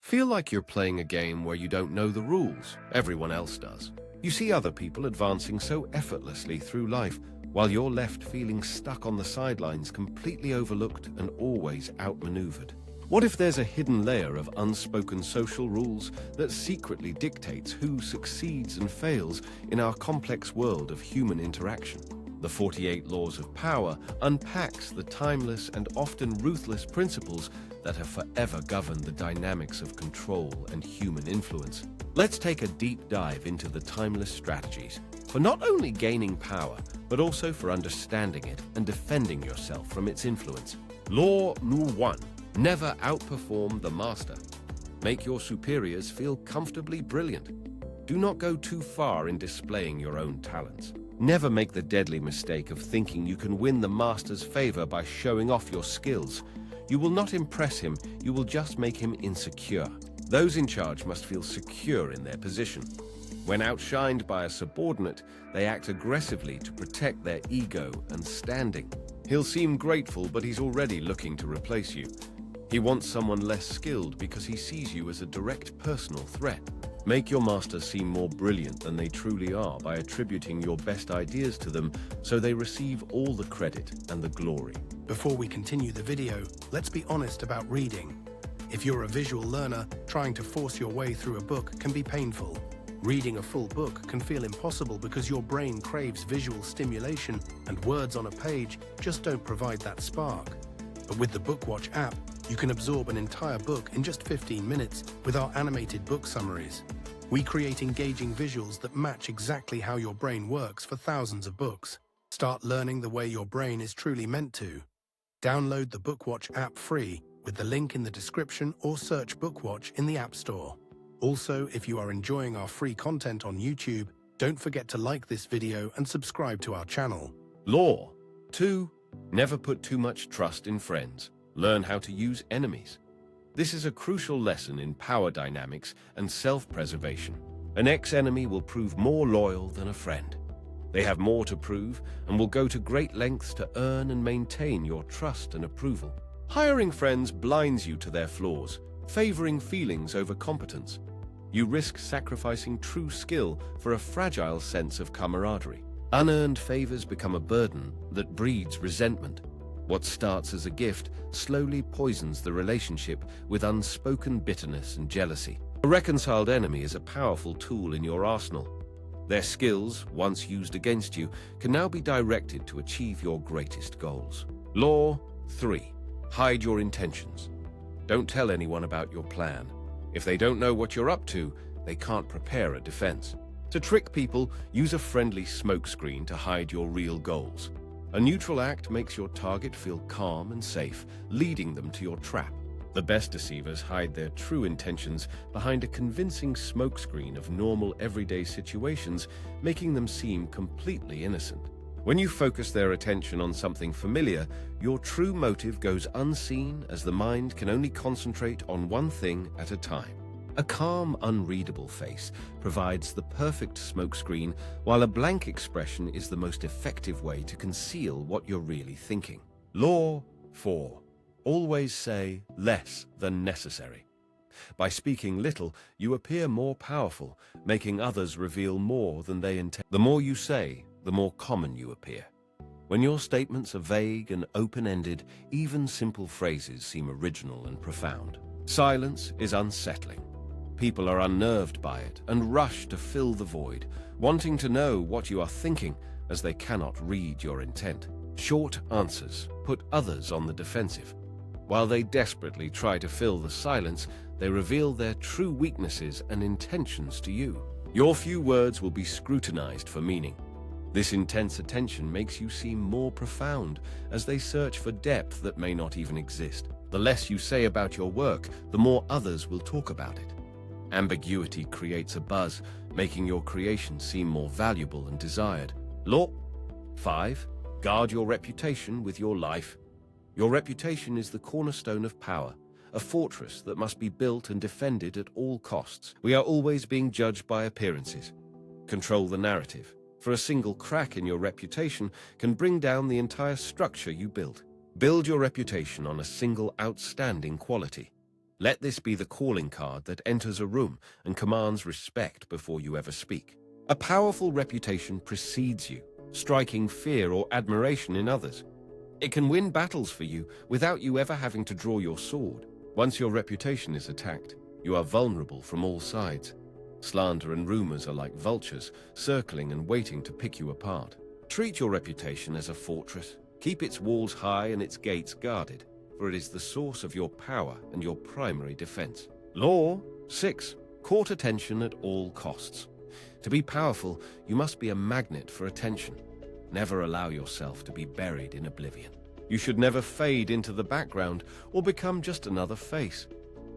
Feel like you're playing a game where you don't know the rules, everyone else does. You see other people advancing so effortlessly through life, while you're left feeling stuck on the sidelines, completely overlooked and always outmaneuvered. What if there's a hidden layer of unspoken social rules that secretly dictates who succeeds and fails in our complex world of human interaction? The 48 Laws of Power unpacks the timeless and often ruthless principles that have forever governed the dynamics of control and human influence. Let's take a deep dive into the timeless strategies for not only gaining power, but also for understanding it and defending yourself from its influence. Law number 1. Never outperform the master. Make your superiors feel comfortably brilliant. Do not go too far in displaying your own talents. Never make the deadly mistake of thinking you can win the master's favor by showing off your skills. You will not impress him, you will just make him insecure. Those in charge must feel secure in their position. When outshined by a subordinate, they act aggressively to protect their ego and standing. He'll seem grateful, but he's already looking to replace you. He wants someone less skilled because he sees you as a direct personal threat. Make your masters seem more brilliant than they truly are by attributing your best ideas to them so they receive all the credit and the glory. Before we continue the video, let's be honest about reading. If you're a visual learner, trying to force your way through a book can be painful. Reading a full book can feel impossible because your brain craves visual stimulation and words on a page just don't provide that spark. But with the BookWatch app, you can absorb an entire book in just 15 minutes with our animated book summaries. We create engaging visuals that match exactly how your brain works for thousands of books. Start learning the way your brain is truly meant to. Download the BookWatch app free with the link in the description or search BookWatch in the App Store. Also, if you are enjoying our free content on YouTube, don't forget to like this video and subscribe to our channel. Law 2. Never put too much trust in friends. Learn how to use enemies. This is a crucial lesson in power dynamics and self-preservation. An ex-enemy will prove more loyal than a friend. They have more to prove and will go to great lengths to earn and maintain your trust and approval. Hiring friends blinds you to their flaws, favoring feelings over competence. You risk sacrificing true skill for a fragile sense of camaraderie. Unearned favors become a burden that breeds resentment. What starts as a gift slowly poisons the relationship with unspoken bitterness and jealousy. A reconciled enemy is a powerful tool in your arsenal. Their skills, once used against you, can now be directed to achieve your greatest goals. Law 3. Hide your intentions. Don't tell anyone about your plan. If they don't know what you're up to, they can't prepare a defense. To trick people, use a friendly smokescreen to hide your real goals. A neutral act makes your target feel calm and safe, leading them to your trap. The best deceivers hide their true intentions behind a convincing smokescreen of normal everyday situations, making them seem completely innocent. When you focus their attention on something familiar, your true motive goes unseen as the mind can only concentrate on one thing at a time. A calm, unreadable face provides the perfect smokescreen, while a blank expression is the most effective way to conceal what you're really thinking. Law 4. Always say less than necessary. By speaking little, you appear more powerful, making others reveal more than they intend. The more you say, the more common you appear. When your statements are vague and open-ended, even simple phrases seem original and profound. Silence is unsettling. People are unnerved by it and rush to fill the void, wanting to know what you are thinking as they cannot read your intent. Short answers put others on the defensive. While they desperately try to fill the silence, they reveal their true weaknesses and intentions to you. Your few words will be scrutinized for meaning. This intense attention makes you seem more profound as they search for depth that may not even exist. The less you say about your work, the more others will talk about it. Ambiguity creates a buzz, making your creation seem more valuable and desired. Law 5. Guard your reputation with your life. Your reputation is the cornerstone of power, a fortress that must be built and defended at all costs. We are always being judged by appearances. Control the narrative, for a single crack in your reputation can bring down the entire structure you built. Build your reputation on a single outstanding quality. Let this be the calling card that enters a room and commands respect before you ever speak. A powerful reputation precedes you, striking fear or admiration in others. It can win battles for you without you ever having to draw your sword. Once your reputation is attacked, you are vulnerable from all sides. Slander and rumors are like vultures, circling and waiting to pick you apart. Treat your reputation as a fortress. Keep its walls high and its gates guarded, for it is the source of your power and your primary defense. Law 6. Court attention at all costs. To be powerful, you must be a magnet for attention. Never allow yourself to be buried in oblivion. You should never fade into the background or become just another face.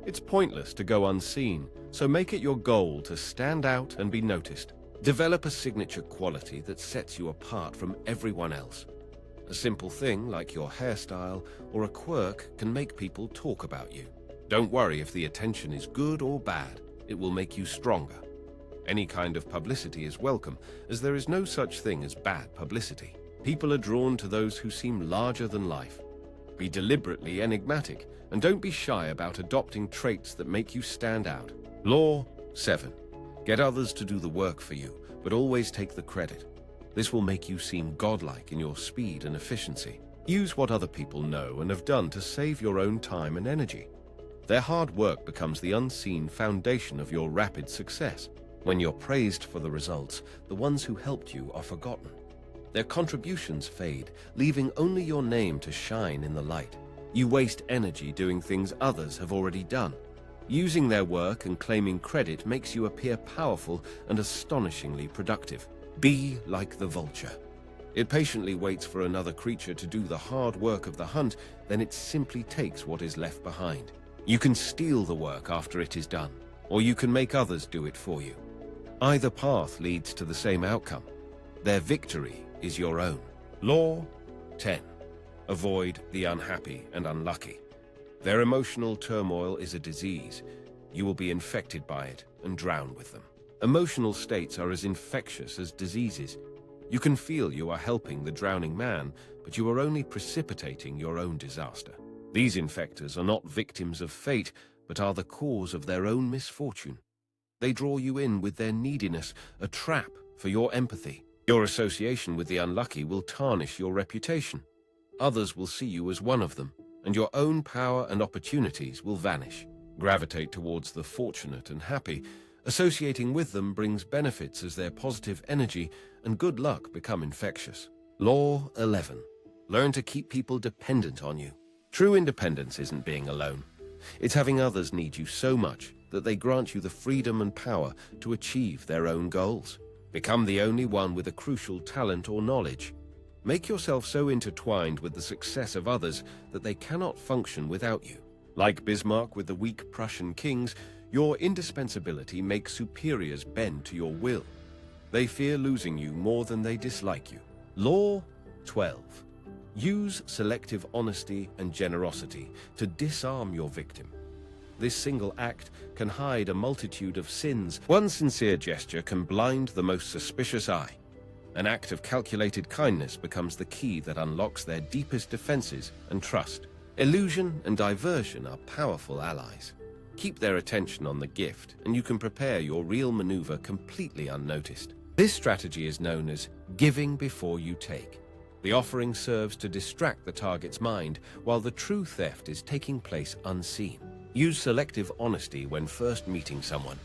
It's pointless to go unseen, so make it your goal to stand out and be noticed. Develop a signature quality that sets you apart from everyone else. A simple thing like your hairstyle or a quirk can make people talk about you. Don't worry if the attention is good or bad, it will make you stronger. Any kind of publicity is welcome, as there is no such thing as bad publicity. People are drawn to those who seem larger than life. Be deliberately enigmatic, and don't be shy about adopting traits that make you stand out. Law 7. Get others to do the work for you, but always take the credit. This will make you seem godlike in your speed and efficiency. Use what other people know and have done to save your own time and energy. Their hard work becomes the unseen foundation of your rapid success. When you're praised for the results, the ones who helped you are forgotten. Their contributions fade, leaving only your name to shine in the light. You waste energy doing things others have already done. Using their work and claiming credit makes you appear powerful and astonishingly productive. Be like the vulture. It patiently waits for another creature to do the hard work of the hunt, then it simply takes what is left behind. You can steal the work after it is done, or you can make others do it for you. Either path leads to the same outcome. Their victory is your own. Law 10. Avoid the unhappy and unlucky. Their emotional turmoil is a disease. You will be infected by it and drown with them. Emotional states are as infectious as diseases. You can feel you are helping the drowning man, but you are only precipitating your own disaster. These infectors are not victims of fate, but are the cause of their own misfortune. They draw you in with their neediness, a trap for your empathy. Your association with the unlucky will tarnish your reputation. Others will see you as one of them, and your own power and opportunities will vanish. Gravitate towards the fortunate and happy. Associating with them brings benefits as their positive energy and good luck become infectious. Law 11. Learn to keep people dependent on you. True independence isn't being alone. It's having others need you so much that they grant you the freedom and power to achieve their own goals. Become the only one with a crucial talent or knowledge. Make yourself so intertwined with the success of others that they cannot function without you. Like Bismarck with the weak Prussian kings, your indispensability makes superiors bend to your will. They fear losing you more than they dislike you. Law 12. Use selective honesty and generosity to disarm your victim. This single act can hide a multitude of sins. One sincere gesture can blind the most suspicious eye. An act of calculated kindness becomes the key that unlocks their deepest defenses and trust. Illusion and diversion are powerful allies. Keep their attention on the gift, and you can prepare your real maneuver completely unnoticed. This strategy is known as giving before you take. The offering serves to distract the target's mind, while the true theft is taking place unseen. Use selective honesty when first meeting someone.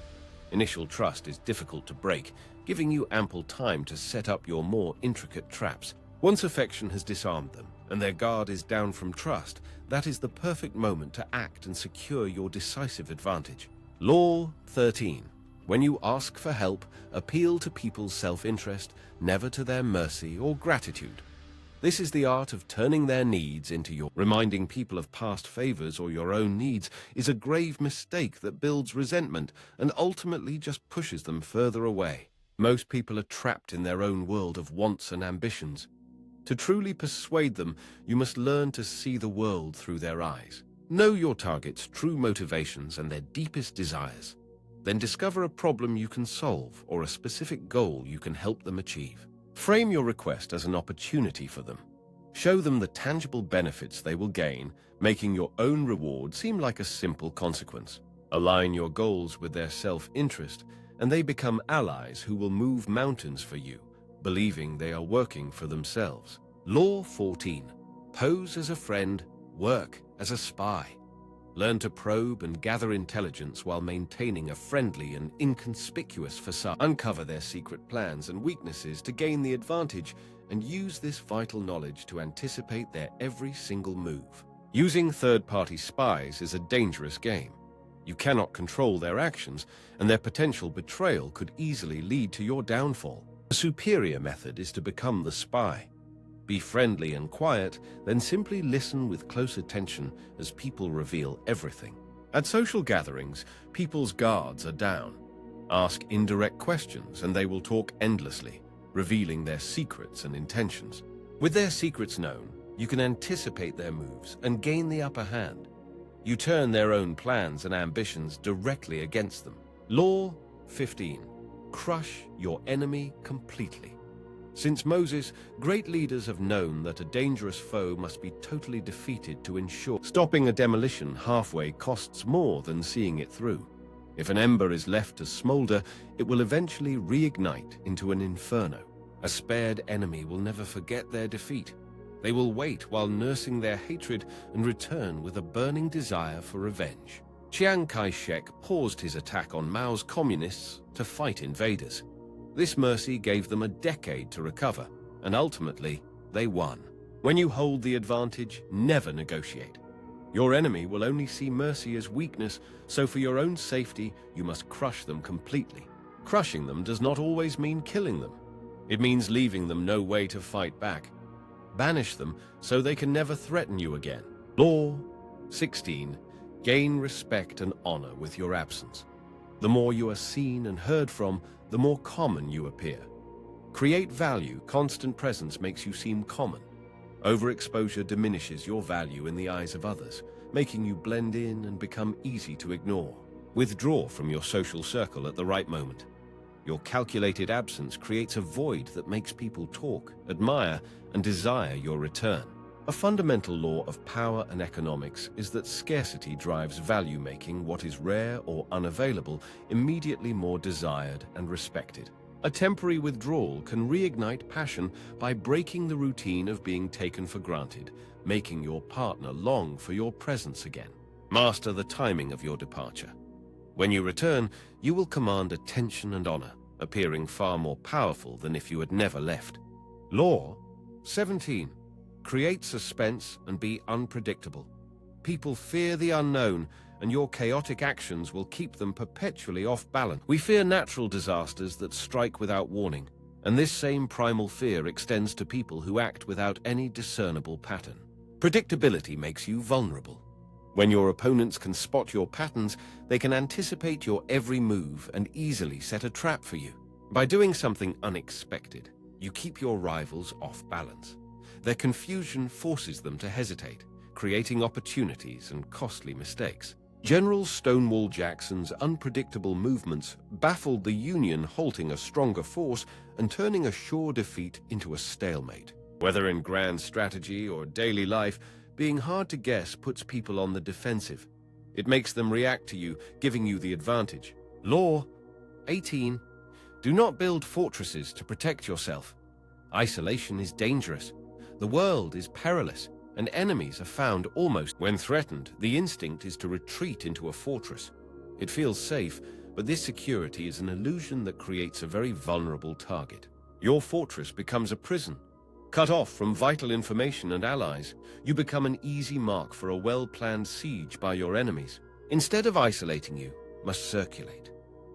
Initial trust is difficult to break, giving you ample time to set up your more intricate traps. Once affection has disarmed them, and their guard is down from trust, that is the perfect moment to act and secure your decisive advantage. Law 13. When you ask for help, appeal to people's self-interest, never to their mercy or gratitude. This is the art of turning their needs into your. Reminding people of past favors or your own needs is a grave mistake that builds resentment and ultimately just pushes them further away. Most people are trapped in their own world of wants and ambitions. To truly persuade them, you must learn to see the world through their eyes. Know your target's true motivations and their deepest desires. Then discover a problem you can solve or a specific goal you can help them achieve. Frame your request as an opportunity for them. Show them the tangible benefits they will gain, making your own reward seem like a simple consequence. Align your goals with their self-interest, and they become allies who will move mountains for you, believing they are working for themselves. Law 14. Pose as a friend, work as a spy. Learn to probe and gather intelligence while maintaining a friendly and inconspicuous facade. Uncover their secret plans and weaknesses to gain the advantage, and use this vital knowledge to anticipate their every single move. Using third-party spies is a dangerous game. You cannot control their actions, and their potential betrayal could easily lead to your downfall. A superior method is to become the spy. Be friendly and quiet, then simply listen with close attention as people reveal everything. At social gatherings, people's guards are down. Ask indirect questions and they will talk endlessly, revealing their secrets and intentions. With their secrets known, you can anticipate their moves and gain the upper hand. You turn their own plans and ambitions directly against them. Law 15. Crush your enemy completely. Since Moses, great leaders have known that a dangerous foe must be totally defeated to ensure. Stopping a demolition halfway costs more than seeing it through. If an ember is left to smolder, it will eventually reignite into an inferno. A spared enemy will never forget their defeat. They will wait while nursing their hatred and return with a burning desire for revenge. Chiang Kai-shek paused his attack on Mao's communists to fight invaders. This mercy gave them a decade to recover, and ultimately, they won. When you hold the advantage, never negotiate. Your enemy will only see mercy as weakness, so for your own safety, you must crush them completely. Crushing them does not always mean killing them. It means leaving them no way to fight back. Banish them so they can never threaten you again. Law 16. Gain respect and honor with your absence. The more you are seen and heard from, the more common you appear. Create value. Constant presence makes you seem common. Overexposure diminishes your value in the eyes of others, making you blend in and become easy to ignore. Withdraw from your social circle at the right moment. Your calculated absence creates a void that makes people talk, admire, and desire your return. A fundamental law of power and economics is that scarcity drives value, making what is rare or unavailable immediately more desired and respected. A temporary withdrawal can reignite passion by breaking the routine of being taken for granted, making your partner long for your presence again. Master the timing of your departure. When you return, you will command attention and honor, appearing far more powerful than if you had never left. Law 17. Create suspense and be unpredictable. People fear the unknown, and your chaotic actions will keep them perpetually off balance. We fear natural disasters that strike without warning, and this same primal fear extends to people who act without any discernible pattern. Predictability makes you vulnerable. When your opponents can spot your patterns, they can anticipate your every move and easily set a trap for you. By doing something unexpected, you keep your rivals off balance. Their confusion forces them to hesitate, creating opportunities and costly mistakes. General Stonewall Jackson's unpredictable movements baffled the Union, halting a stronger force and turning a sure defeat into a stalemate. Whether in grand strategy or daily life, being hard to guess puts people on the defensive. It makes them react to you, giving you the advantage. Law 18. Do not build fortresses to protect yourself. Isolation is dangerous. The world is perilous, and enemies are found almost. When threatened, the instinct is to retreat into a fortress. It feels safe, but this security is an illusion that creates a very vulnerable target. Your fortress becomes a prison. Cut off from vital information and allies, you become an easy mark for a well-planned siege by your enemies. Instead of isolating you, must circulate.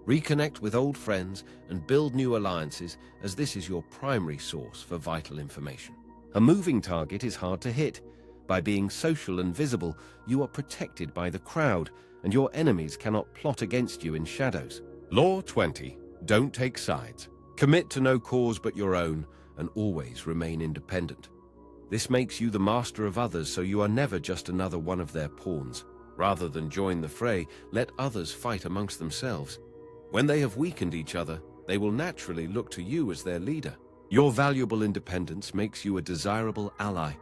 Reconnect with old friends and build new alliances, as this is your primary source for vital information. A moving target is hard to hit. By being social and visible, you are protected by the crowd, and your enemies cannot plot against you in shadows. Law 20. Don't take sides. Commit to no cause but your own, and always remain independent. This makes you the master of others, so you are never just another one of their pawns. Rather than join the fray, let others fight amongst themselves. When they have weakened each other, they will naturally look to you as their leader. Your valuable independence makes you a desirable ally,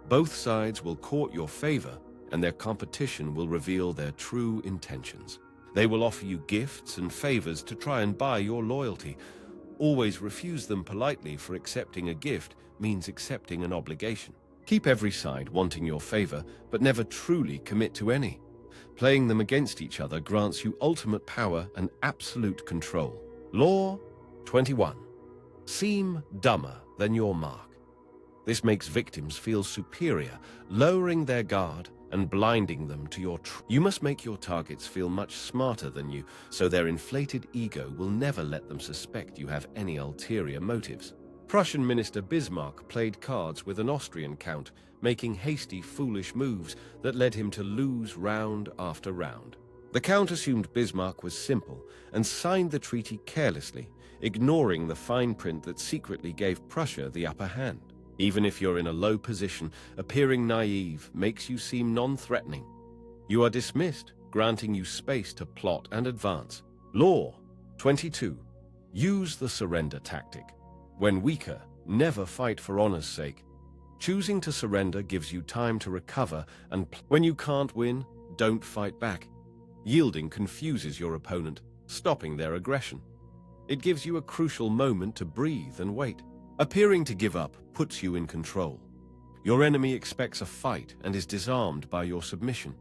Both sides will court your favor, and their competition will reveal their true intentions. They will offer you gifts and favors to try and buy your loyalty. Always refuse them politely, for accepting a gift means accepting an obligation. Keep every side wanting your favor, but never truly commit to any. Playing them against each other grants you ultimate power and absolute control. Law 21. Seem dumber than your mark. This makes victims feel superior, lowering their guard and blinding them to your truth. You must make your targets feel much smarter than you, so their inflated ego will never let them suspect you have any ulterior motives. Prussian Minister Bismarck played cards with an Austrian count, making hasty, foolish moves that led him to lose round after round. The count assumed Bismarck was simple and signed the treaty carelessly, ignoring the fine print that secretly gave Prussia the upper hand. Even if you're in a low position, appearing naive makes you seem non-threatening. You are dismissed, granting you space to plot and advance. Law 22. Use the surrender tactic. When weaker, never fight for honor's sake. Choosing to surrender gives you time to recover, and when you can't win, don't fight back. Yielding confuses your opponent, stopping their aggression. It gives you a crucial moment to breathe and wait. Appearing to give up puts you in control. Your enemy expects a fight and is disarmed by your submission.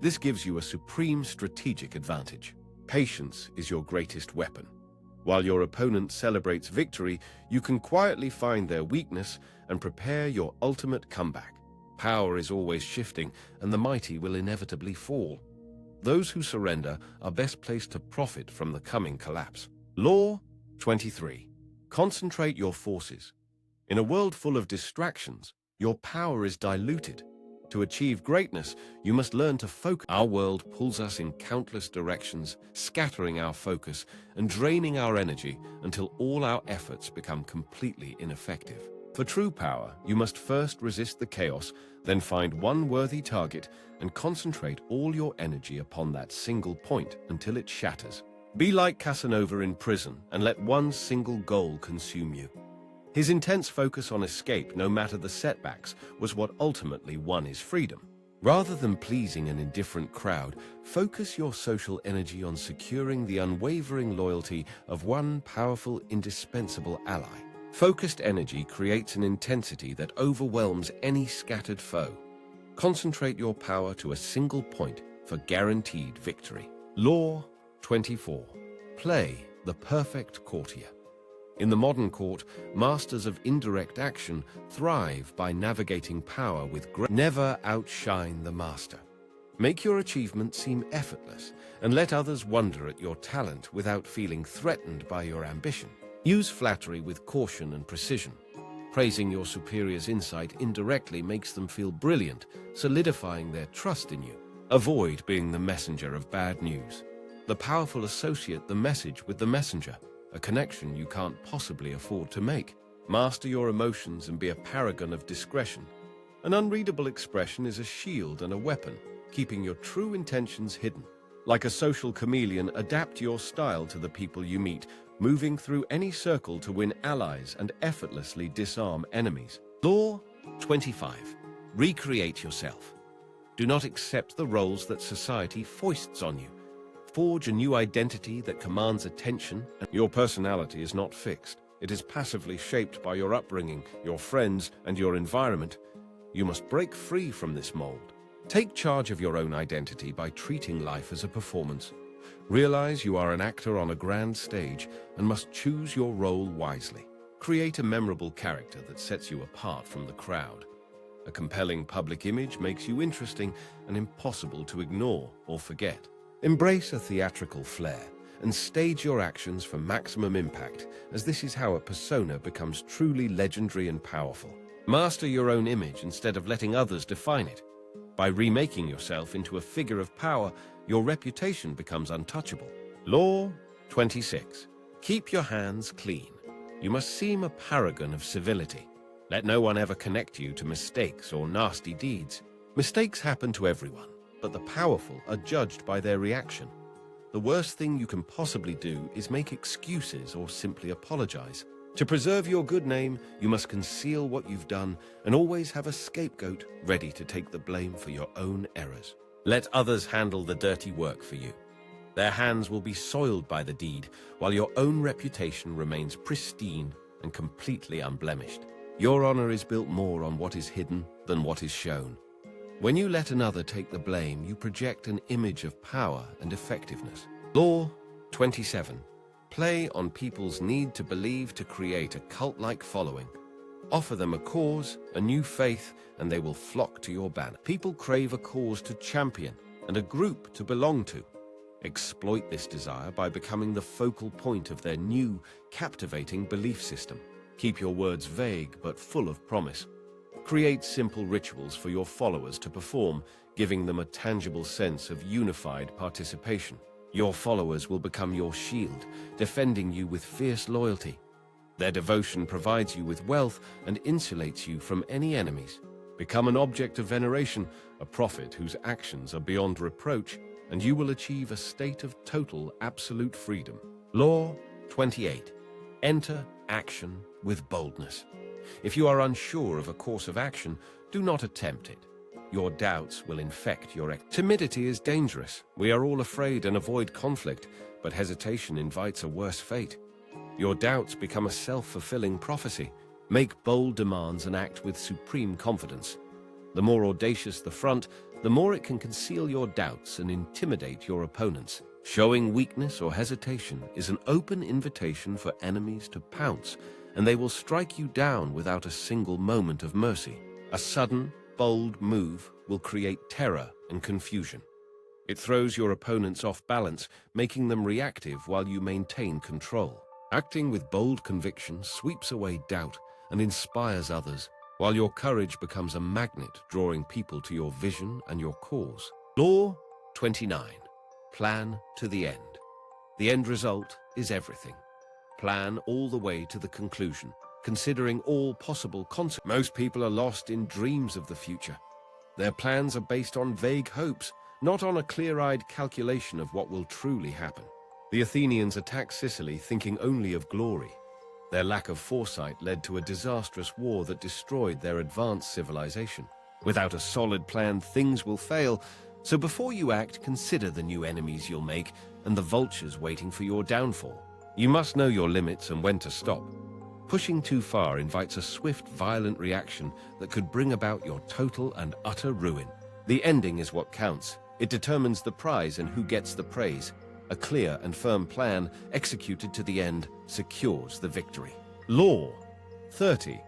This gives you a supreme strategic advantage. Patience is your greatest weapon. While your opponent celebrates victory, you can quietly find their weakness and prepare your ultimate comeback. Power is always shifting, and the mighty will inevitably fall. Those who surrender are best placed to profit from the coming collapse. Law 23. Concentrate your forces. In a world full of distractions, your power is diluted. To achieve greatness, you must learn to focus. Our world pulls us in countless directions, scattering our focus and draining our energy until all our efforts become completely ineffective. For true power, you must first resist the chaos, then find one worthy target and concentrate all your energy upon that single point until it shatters. Be like Casanova in prison and let one single goal consume you. His intense focus on escape, no matter the setbacks, was what ultimately won his freedom. Rather than pleasing an indifferent crowd, focus your social energy on securing the unwavering loyalty of one powerful, indispensable ally. Focused energy creates an intensity that overwhelms any scattered foe. Concentrate your power to a single point for guaranteed victory. Law 24. Play the perfect courtier. In the modern court, masters of indirect action thrive by navigating power with grace. Never outshine the master. Make your achievement seem effortless and let others wonder at your talent without feeling threatened by your ambition. Use flattery with caution and precision. Praising your superior's insight indirectly makes them feel brilliant, solidifying their trust in you. Avoid being the messenger of bad news. The powerful associate the message with the messenger, a connection you can't possibly afford to make. Master your emotions and be a paragon of discretion. An unreadable expression is a shield and a weapon, keeping your true intentions hidden. Like a social chameleon, adapt your style to the people you meet, moving through any circle to win allies and effortlessly disarm enemies. Law 25. Recreate yourself. Do not accept the roles that society foists on you. Forge a new identity that commands attention. Your personality is not fixed. It is passively shaped by your upbringing, your friends, and your environment. You must break free from this mold. Take charge of your own identity by treating life as a performance. Realize you are an actor on a grand stage and must choose your role wisely. Create a memorable character that sets you apart from the crowd. A compelling public image makes you interesting and impossible to ignore or forget. Embrace a theatrical flair and stage your actions for maximum impact, as this is how a persona becomes truly legendary and powerful. Master your own image instead of letting others define it. By remaking yourself into a figure of power, your reputation becomes untouchable. Law 26. Keep your hands clean. You must seem a paragon of civility. Let no one ever connect you to mistakes or nasty deeds. Mistakes happen to everyone, but the powerful are judged by their reaction. The worst thing you can possibly do is make excuses or simply apologize. To preserve your good name, you must conceal what you've done and always have a scapegoat ready to take the blame for your own errors. Let others handle the dirty work for you. Their hands will be soiled by the deed, while your own reputation remains pristine and completely unblemished. Your honor is built more on what is hidden than what is shown. When you let another take the blame, you project an image of power and effectiveness. Law 27. Play on people's need to believe to create a cult-like following. Offer them a cause, a new faith, and they will flock to your banner. People crave a cause to champion and a group to belong to. Exploit this desire by becoming the focal point of their new, captivating belief system. Keep your words vague but full of promise. Create simple rituals for your followers to perform, giving them a tangible sense of unified participation. Your followers will become your shield, defending you with fierce loyalty. Their devotion provides you with wealth and insulates you from any enemies. Become an object of veneration, a prophet whose actions are beyond reproach, and you will achieve a state of total, absolute freedom. Law 28. Enter action with boldness. If you are unsure of a course of action, do not attempt it. Your doubts will infect your timidity is dangerous. We are all afraid and avoid conflict, but hesitation invites a worse fate. Your doubts become a self-fulfilling prophecy. Make bold demands and act with supreme confidence. The more audacious the front, the more it can conceal your doubts and intimidate your opponents. Showing weakness or hesitation is an open invitation for enemies to pounce, and they will strike you down without a single moment of mercy. A sudden, bold move will create terror and confusion. It throws your opponents off balance, making them reactive while you maintain control. Acting with bold conviction sweeps away doubt and inspires others, while your courage becomes a magnet drawing people to your vision and your cause. Law 29. Plan to the end. The end result is everything. Plan all the way to the conclusion, considering all possible consequences. Most people are lost in dreams of the future. Their plans are based on vague hopes, not on a clear-eyed calculation of what will truly happen. The Athenians attacked Sicily thinking only of glory. Their lack of foresight led to a disastrous war that destroyed their advanced civilization. Without a solid plan, things will fail. So before you act, consider the new enemies you'll make and the vultures waiting for your downfall. You must know your limits and when to stop. Pushing too far invites a swift, violent reaction that could bring about your total and utter ruin. The ending is what counts. It determines the prize and who gets the praise. A clear and firm plan, executed to the end, secures the victory. Law 30.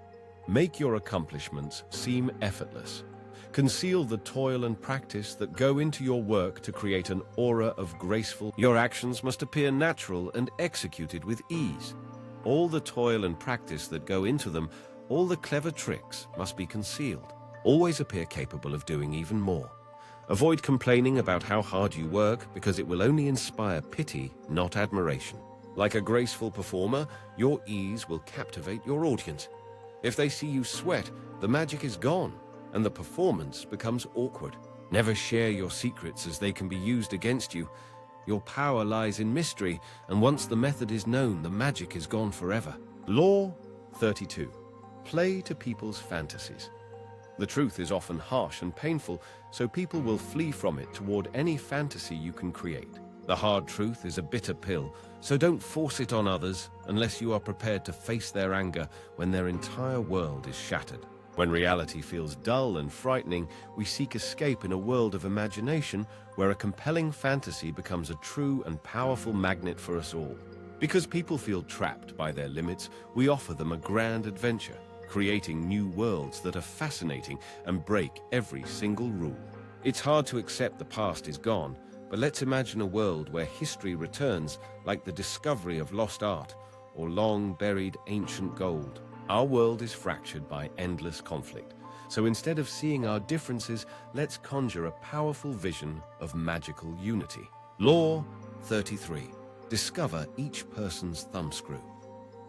Make your accomplishments seem effortless. Conceal the toil and practice that go into your work to create an aura of graceful. Your actions must appear natural and executed with ease. All the toil and practice that go into them, all the clever tricks must be concealed. Always appear capable of doing even more. Avoid complaining about how hard you work because it will only inspire pity, not admiration. Like a graceful performer, your ease will captivate your audience. If they see you sweat, the magic is gone and the performance becomes awkward. Never share your secrets as they can be used against you. Your power lies in mystery, and once the method is known, the magic is gone forever. Law 32. Play to people's fantasies. The truth is often harsh and painful, so people will flee from it toward any fantasy you can create. The hard truth is a bitter pill, so don't force it on others unless you are prepared to face their anger when their entire world is shattered. When reality feels dull and frightening, we seek escape in a world of imagination where a compelling fantasy becomes a true and powerful magnet for us all. Because people feel trapped by their limits, we offer them a grand adventure, creating new worlds that are fascinating and break every single rule. It's hard to accept the past is gone, but let's imagine a world where history returns, like the discovery of lost art or long-buried ancient gold. Our world is fractured by endless conflict, so instead of seeing our differences, let's conjure a powerful vision of magical unity. Law 33. Discover each person's thumbscrew.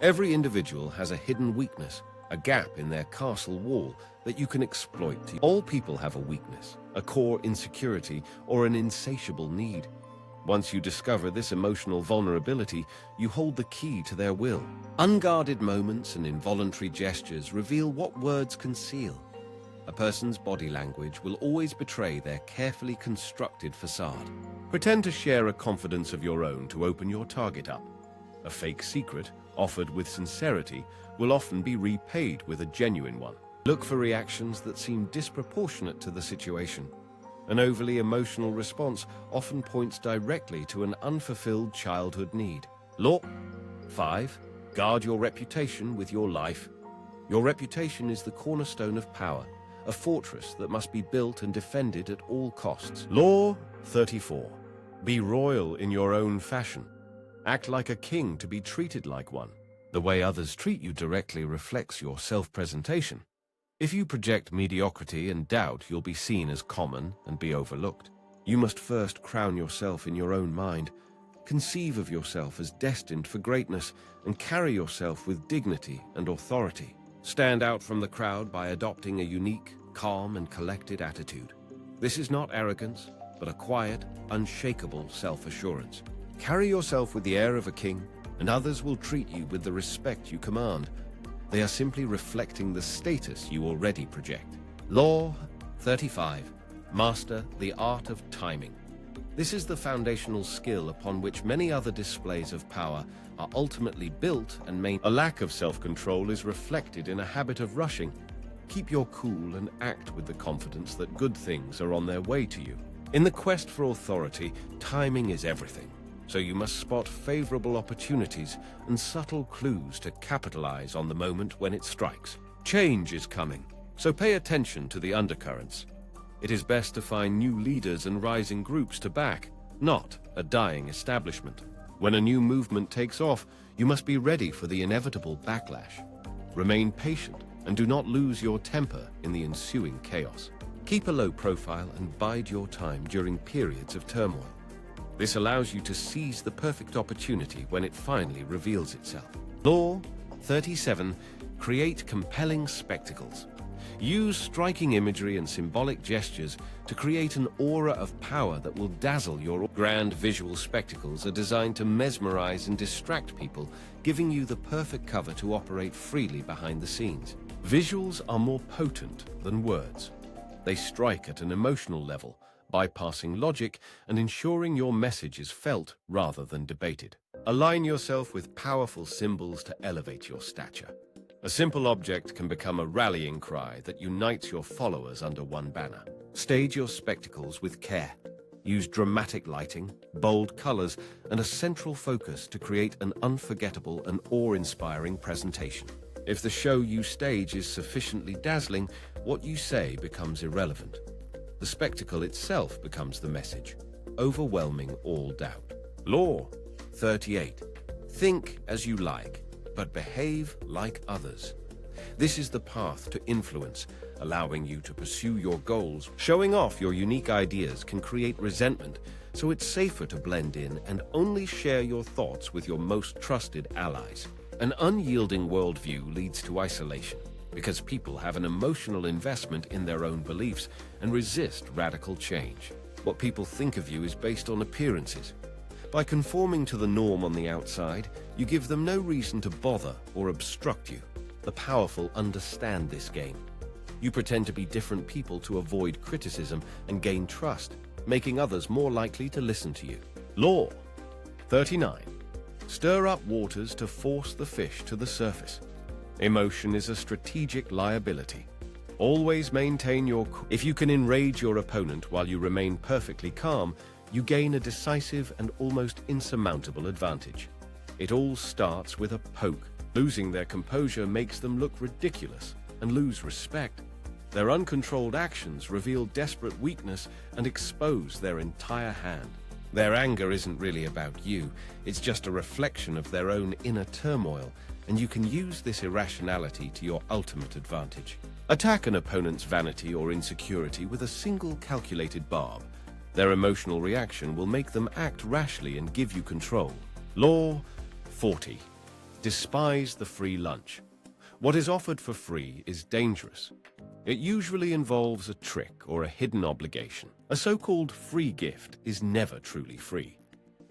Every individual has a hidden weakness, a gap in their castle wall that you can exploit. All people have a weakness, a core insecurity, or an insatiable need. Once you discover this emotional vulnerability, you hold the key to their will. Unguarded moments and involuntary gestures reveal what words conceal. A person's body language will always betray their carefully constructed facade. Pretend to share a confidence of your own to open your target up. A fake secret, offered with sincerity, will often be repaid with a genuine one. Look for reactions that seem disproportionate to the situation. An overly emotional response often points directly to an unfulfilled childhood need. Law 5. Guard your reputation with your life. Your reputation is the cornerstone of power, a fortress that must be built and defended at all costs. Law 34. Be royal in your own fashion. Act like a king to be treated like one. The way others treat you directly reflects your self-presentation. If you project mediocrity and doubt, you'll be seen as common and be overlooked. You must first crown yourself in your own mind, conceive of yourself as destined for greatness, and carry yourself with dignity and authority. Stand out from the crowd by adopting a unique, calm, and collected attitude. This is not arrogance, but a quiet, unshakable self-assurance. Carry yourself with the air of a king, and others will treat you with the respect you command. They are simply reflecting the status you already project. Law 35. Master the art of timing. This is the foundational skill upon which many other displays of power are ultimately built and maintained. A lack of self-control is reflected in a habit of rushing. Keep your cool and act with the confidence that good things are on their way to you. In the quest for authority, timing is everything. So you must spot favorable opportunities and subtle clues to capitalize on the moment when it strikes. Change is coming, so pay attention to the undercurrents. It is best to find new leaders and rising groups to back, not a dying establishment. When a new movement takes off, you must be ready for the inevitable backlash. Remain patient and do not lose your temper in the ensuing chaos. Keep a low profile and bide your time during periods of turmoil. This allows you to seize the perfect opportunity when it finally reveals itself. Law 37. Create compelling spectacles. Use striking imagery and symbolic gestures to create an aura of power that will dazzle your grand visual spectacles are designed to mesmerize and distract people, giving you the perfect cover to operate freely behind the scenes. Visuals are more potent than words. They strike at an emotional level, bypassing logic and ensuring your message is felt rather than debated. Align yourself with powerful symbols to elevate your stature. A simple object can become a rallying cry that unites your followers under one banner. Stage your spectacles with care. Use dramatic lighting, bold colors, and a central focus to create an unforgettable and awe-inspiring presentation. If the show you stage is sufficiently dazzling, what you say becomes irrelevant. The spectacle itself becomes the message, overwhelming all doubt. Law 38. Think as you like, but behave like others. This is the path to influence, allowing you to pursue your goals. Showing off your unique ideas can create resentment, so it's safer to blend in and only share your thoughts with your most trusted allies. An unyielding worldview leads to isolation, because people have an emotional investment in their own beliefs and resist radical change. What people think of you is based on appearances. By conforming to the norm on the outside, you give them no reason to bother or obstruct you. The powerful understand this game. You pretend to be different people to avoid criticism and gain trust, making others more likely to listen to you. Law 39. Stir up waters to force the fish to the surface. Emotion is a strategic liability. Always maintain your cool. If you can enrage your opponent while you remain perfectly calm, you gain a decisive and almost insurmountable advantage. It all starts with a poke. Losing their composure makes them look ridiculous and lose respect. Their uncontrolled actions reveal desperate weakness and expose their entire hand. Their anger isn't really about you, it's just a reflection of their own inner turmoil, and you can use this irrationality to your ultimate advantage. Attack an opponent's vanity or insecurity with a single calculated barb. Their emotional reaction will make them act rashly and give you control. Law 40. Despise the free lunch. What is offered for free is dangerous. It usually involves a trick or a hidden obligation. A so-called free gift is never truly free.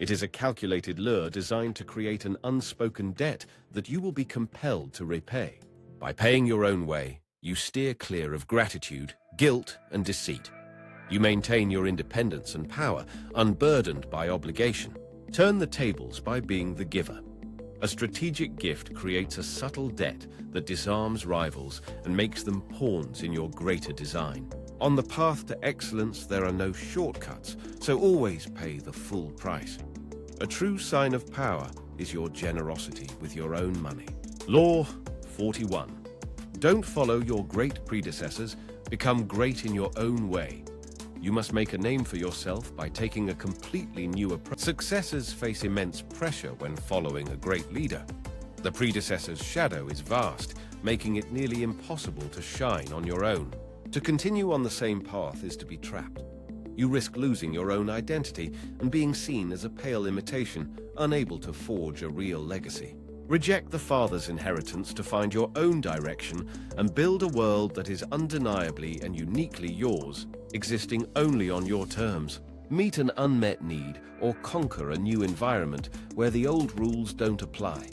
It is a calculated lure designed to create an unspoken debt that you will be compelled to repay. By paying your own way, you steer clear of gratitude, guilt, and deceit. You maintain your independence and power, unburdened by obligation. Turn the tables by being the giver. A strategic gift creates a subtle debt that disarms rivals and makes them pawns in your greater design. On the path to excellence, there are no shortcuts, so always pay the full price. A true sign of power is your generosity with your own money. Law 41. Don't follow your great predecessors, become great in your own way. You must make a name for yourself by taking a completely new approach. Successors face immense pressure when following a great leader. The predecessor's shadow is vast, making it nearly impossible to shine on your own. To continue on the same path is to be trapped. You risk losing your own identity and being seen as a pale imitation, unable to forge a real legacy. Reject the father's inheritance to find your own direction and build a world that is undeniably and uniquely yours, existing only on your terms. Meet an unmet need or conquer a new environment where the old rules don't apply.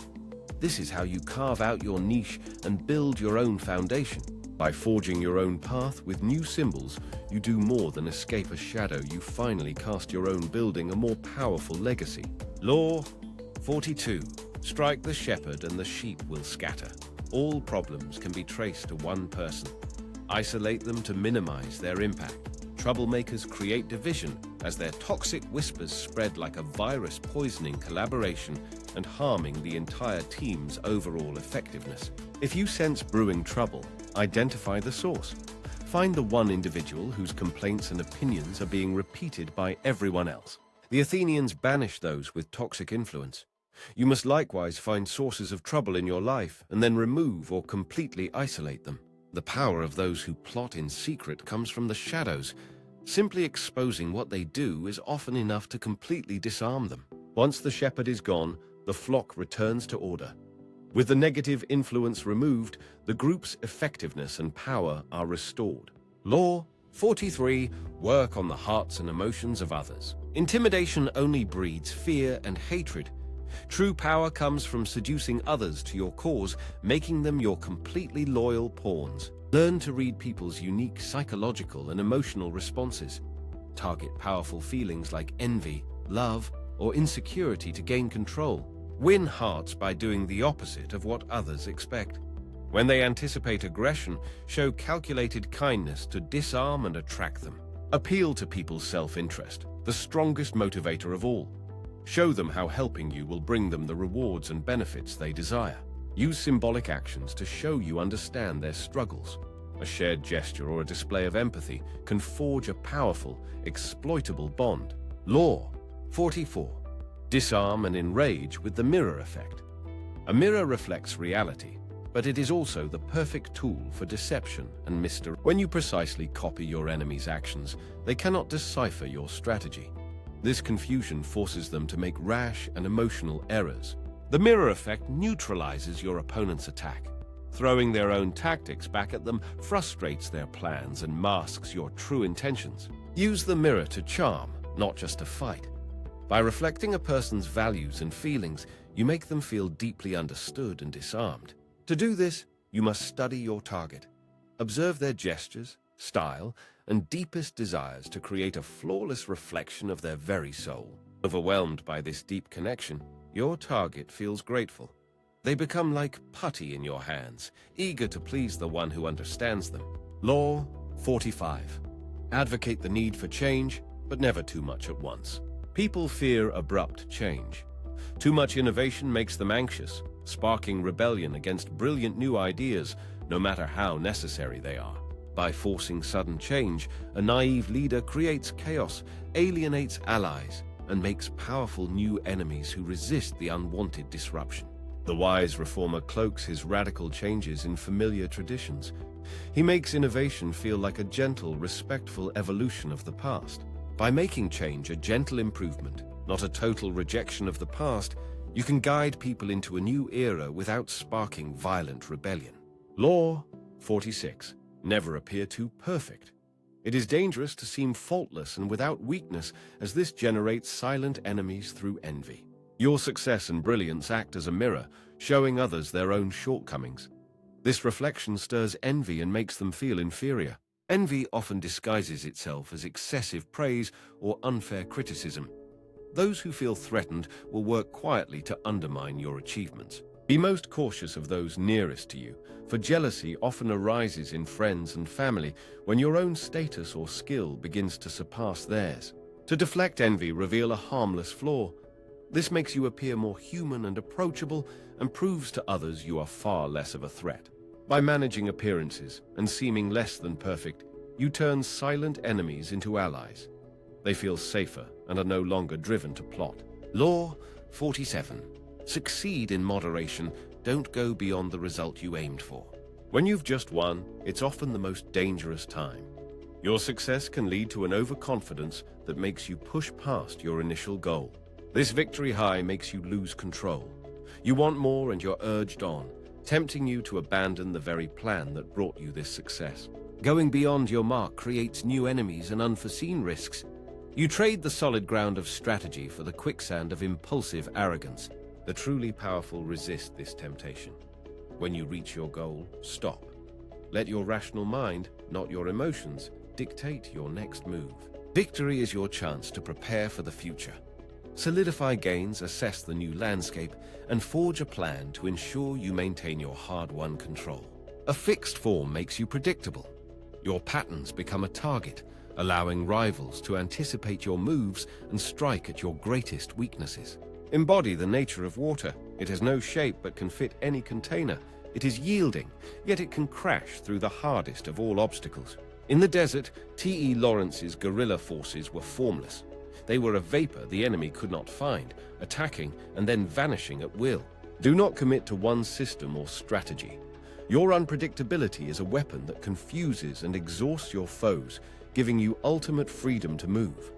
This is how you carve out your niche and build your own foundation. By forging your own path with new symbols, you do more than escape a shadow. You finally cast your own, building a more powerful legacy. Law 42. Strike the shepherd and the sheep will scatter. All problems can be traced to one person. Isolate them to minimize their impact. Troublemakers create division as their toxic whispers spread like a virus, poisoning collaboration and harming the entire team's overall effectiveness. If you sense brewing trouble, identify the source. Find the one individual whose complaints and opinions are being repeated by everyone else. The Athenians banished those with toxic influence. You must likewise find sources of trouble in your life and then remove or completely isolate them. The power of those who plot in secret comes from the shadows. Simply exposing what they do is often enough to completely disarm them. Once the shepherd is gone, the flock returns to order. With the negative influence removed, the group's effectiveness and power are restored. Law 43. Work on the hearts and emotions of others. Intimidation only breeds fear and hatred. True power comes from seducing others to your cause, making them your completely loyal pawns. Learn to read people's unique psychological and emotional responses. Target powerful feelings like envy, love, or insecurity to gain control. Win hearts by doing the opposite of what others expect. When they anticipate aggression, show calculated kindness to disarm and attract them. Appeal to people's self-interest, the strongest motivator of all. Show them how helping you will bring them the rewards and benefits they desire. Use symbolic actions to show you understand their struggles. A shared gesture or a display of empathy can forge a powerful, exploitable bond. Law 44. Disarm and enrage with the mirror effect. A mirror reflects reality, but it is also the perfect tool for deception and mystery. When you precisely copy your enemy's actions, they cannot decipher your strategy. This confusion forces them to make rash and emotional errors. The mirror effect neutralizes your opponent's attack. Throwing their own tactics back at them frustrates their plans and masks your true intentions. Use the mirror to charm, not just to fight. By reflecting a person's values and feelings, you make them feel deeply understood and disarmed. To do this, you must study your target. Observe their gestures, style, and deepest desires to create a flawless reflection of their very soul. Overwhelmed by this deep connection, your target feels grateful. They become like putty in your hands, eager to please the one who understands them. Law 45. Advocate the need for change, but never too much at once. People fear abrupt change. Too much innovation makes them anxious, sparking rebellion against brilliant new ideas, no matter how necessary they are. By forcing sudden change, a naive leader creates chaos, alienates allies, and makes powerful new enemies who resist the unwanted disruption. The wise reformer cloaks his radical changes in familiar traditions. He makes innovation feel like a gentle, respectful evolution of the past. By making change a gentle improvement, not a total rejection of the past, you can guide people into a new era without sparking violent rebellion. Law 46. Never appear too perfect. It is dangerous to seem faultless and without weakness, as this generates silent enemies through envy. Your success and brilliance act as a mirror, showing others their own shortcomings. This reflection stirs envy and makes them feel inferior. Envy often disguises itself as excessive praise or unfair criticism. Those who feel threatened will work quietly to undermine your achievements. Be most cautious of those nearest to you, for jealousy often arises in friends and family when your own status or skill begins to surpass theirs. To deflect envy, reveal a harmless flaw. This makes you appear more human and approachable and proves to others you are far less of a threat. By managing appearances and seeming less than perfect, you turn silent enemies into allies. They feel safer and are no longer driven to plot. Law 47. Succeed in moderation. Don't go beyond the result you aimed for. When you've just won, it's often the most dangerous time. Your success can lead to an overconfidence that makes you push past your initial goal. This victory high makes you lose control. You want more and you're urged on, tempting you to abandon the very plan that brought you this success. Going beyond your mark creates new enemies and unforeseen risks. You trade the solid ground of strategy for the quicksand of impulsive arrogance. The truly powerful resist this temptation. When you reach your goal, stop. Let your rational mind, not your emotions, dictate your next move. Victory is your chance to prepare for the future. Solidify gains, assess the new landscape, and forge a plan to ensure you maintain your hard-won control. A fixed form makes you predictable. Your patterns become a target, allowing rivals to anticipate your moves and strike at your greatest weaknesses. Embody the nature of water. It has no shape but can fit any container. It is yielding, yet it can crash through the hardest of all obstacles. In the desert, T.E. Lawrence's guerrilla forces were formless. They were a vapor the enemy could not find, attacking and then vanishing at will. Do not commit to one system or strategy. Your unpredictability is a weapon that confuses and exhausts your foes, giving you ultimate freedom to move.